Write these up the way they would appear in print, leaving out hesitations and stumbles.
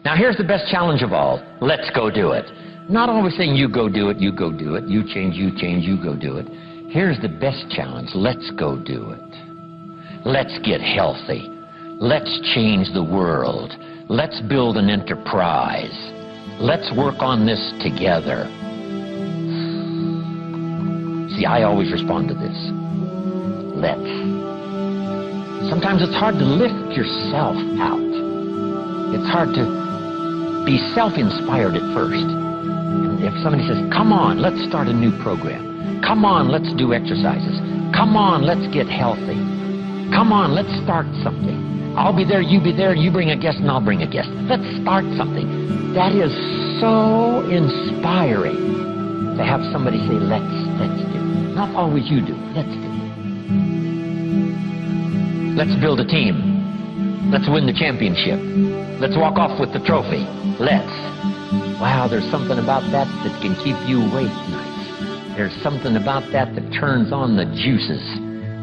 Now here's the best challenge of all. Let's go do it. Not always saying you go do it, you go do it, you change, you go do it. Here's the best challenge. Let's go do it. Let's get healthy. Let's change the world. Let's build an enterprise. Let's work on this together. See, I always respond to this. Let's. Sometimes it's hard to lift yourself out. It's hard to be self-inspired at first. And if somebody says, come on, let's start a new program. Come on, let's do exercises. Come on, let's get healthy. Come on, let's start something. I'll be there, you be there, you bring a guest and I'll bring a guest. Let's start something. That is so inspiring to have somebody say, let's do. Not always you do, let's do. Let's build a team. Let's win the championship. Let's walk off with the trophy. Let's. Wow, there's something about that that can keep you awake nights. There's something about that that turns on the juices.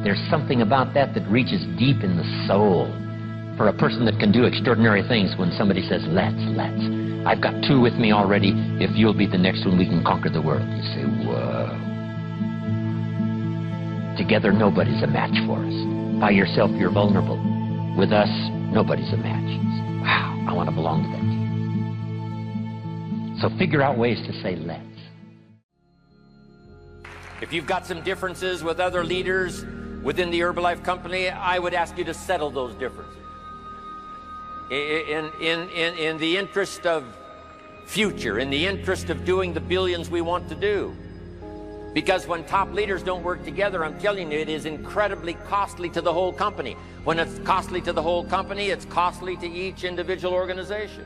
There's something about that that reaches deep in the soul. For a person that can do extraordinary things when somebody says, let's. I've got two with me already. If you'll be the next one, we can conquer the world. You say, whoa. Together, nobody's a match for us. By yourself, you're vulnerable. With us, nobody's a match. Wow, I want to belong to that team. So figure out ways to say let's. If you've got some differences with other leaders within the Herbalife company, I would ask you to settle those differences. In the interest of future, in the interest of doing the billions we want to do. Because when top leaders don't work together, I'm telling you, it is incredibly costly to the whole company. When it's costly to the whole company, it's costly to each individual organization.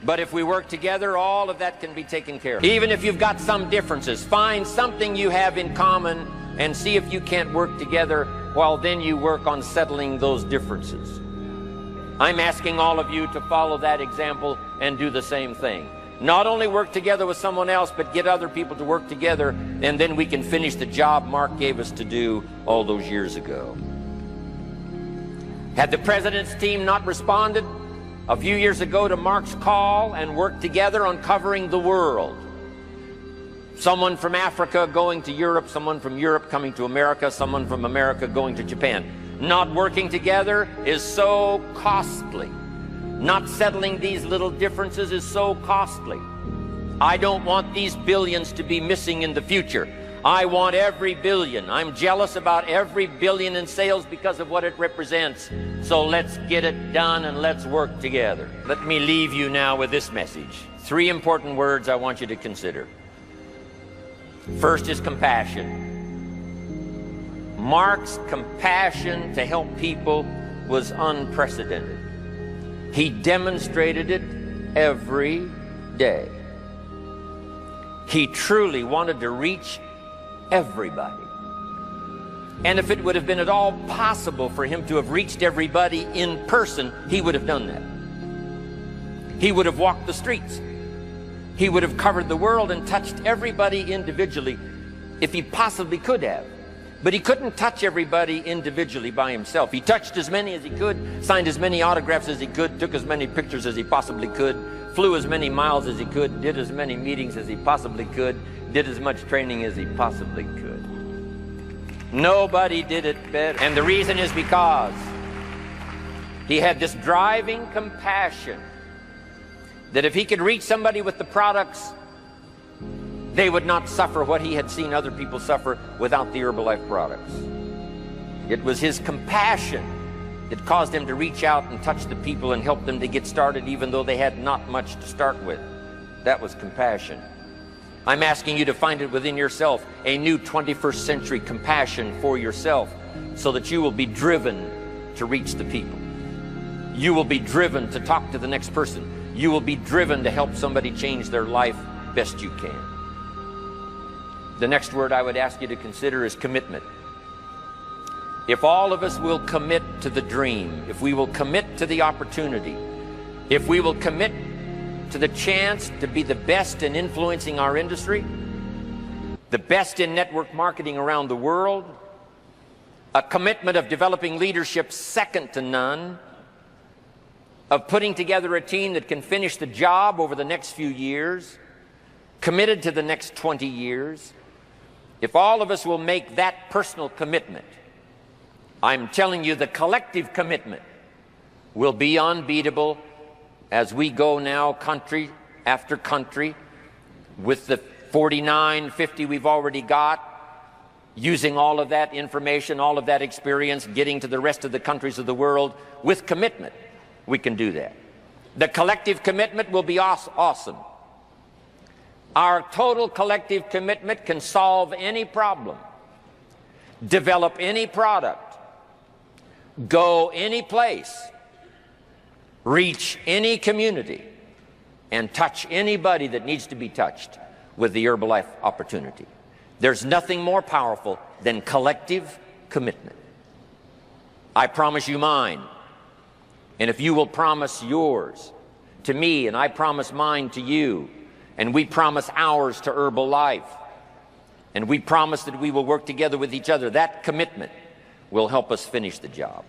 But if we work together, all of that can be taken care of. Even if you've got some differences, find something you have in common and see if you can't work together, while then you work on settling those differences. I'm asking all of you to follow that example and do the same thing. Not only work together with someone else, but get other people to work together, and then we can finish the job Mark gave us to do all those years ago. Had the president's team not responded a few years ago to Mark's call and worked together on covering the world, someone from Africa going to Europe, someone from Europe coming to America, someone from America going to Japan, not working together is so costly. Not settling these little differences is so costly. I don't want these billions to be missing in the future. I want every billion. I'm jealous about every billion in sales because of what it represents. So let's get it done and let's work together. Let me leave you now with this message. 3 important words I want you to consider. First is compassion. Mark's compassion to help people was unprecedented. He demonstrated it every day. He truly wanted to reach everybody. And if it would have been at all possible for him to have reached everybody in person, he would have done that. He would have walked the streets. He would have covered the world and touched everybody individually if he possibly could have. But he couldn't touch everybody individually by himself. He touched as many as he could, signed as many autographs as he could, took as many pictures as he possibly could, flew as many miles as he could, did as many meetings as he possibly could, did as much training as he possibly could. Nobody did it better. And the reason is because he had this driving compassion that if he could reach somebody with the products, they would not suffer what he had seen other people suffer without the Herbalife products. It was his compassion that caused him to reach out and touch the people and help them to get started even though they had not much to start with. That was compassion. I'm asking you to find it within yourself, a new 21st century compassion for yourself, so that you will be driven to reach the people. You will be driven to talk to the next person. You will be driven to help somebody change their life best you can. The next word I would ask you to consider is commitment. If all of us will commit to the dream, if we will commit to the opportunity, if we will commit to the chance to be the best in influencing our industry, the best in network marketing around the world, a commitment of developing leadership second to none, of putting together a team that can finish the job over the next few years, committed to the next 20 years. If all of us will make that personal commitment, I'm telling you the collective commitment will be unbeatable as we go now country after country with the 49, 50 we've already got, using all of that information, all of that experience, getting to the rest of the countries of the world with commitment. We can do that. The collective commitment will be awesome. Our total collective commitment can solve any problem, develop any product, go any place, reach any community, and touch anybody that needs to be touched with the Herbalife opportunity. There's nothing more powerful than collective commitment. I promise you mine. And if you will promise yours to me, and I promise mine to you, and we promise ours to Herbalife, and we promise that we will work together with each other, that commitment will help us finish the job.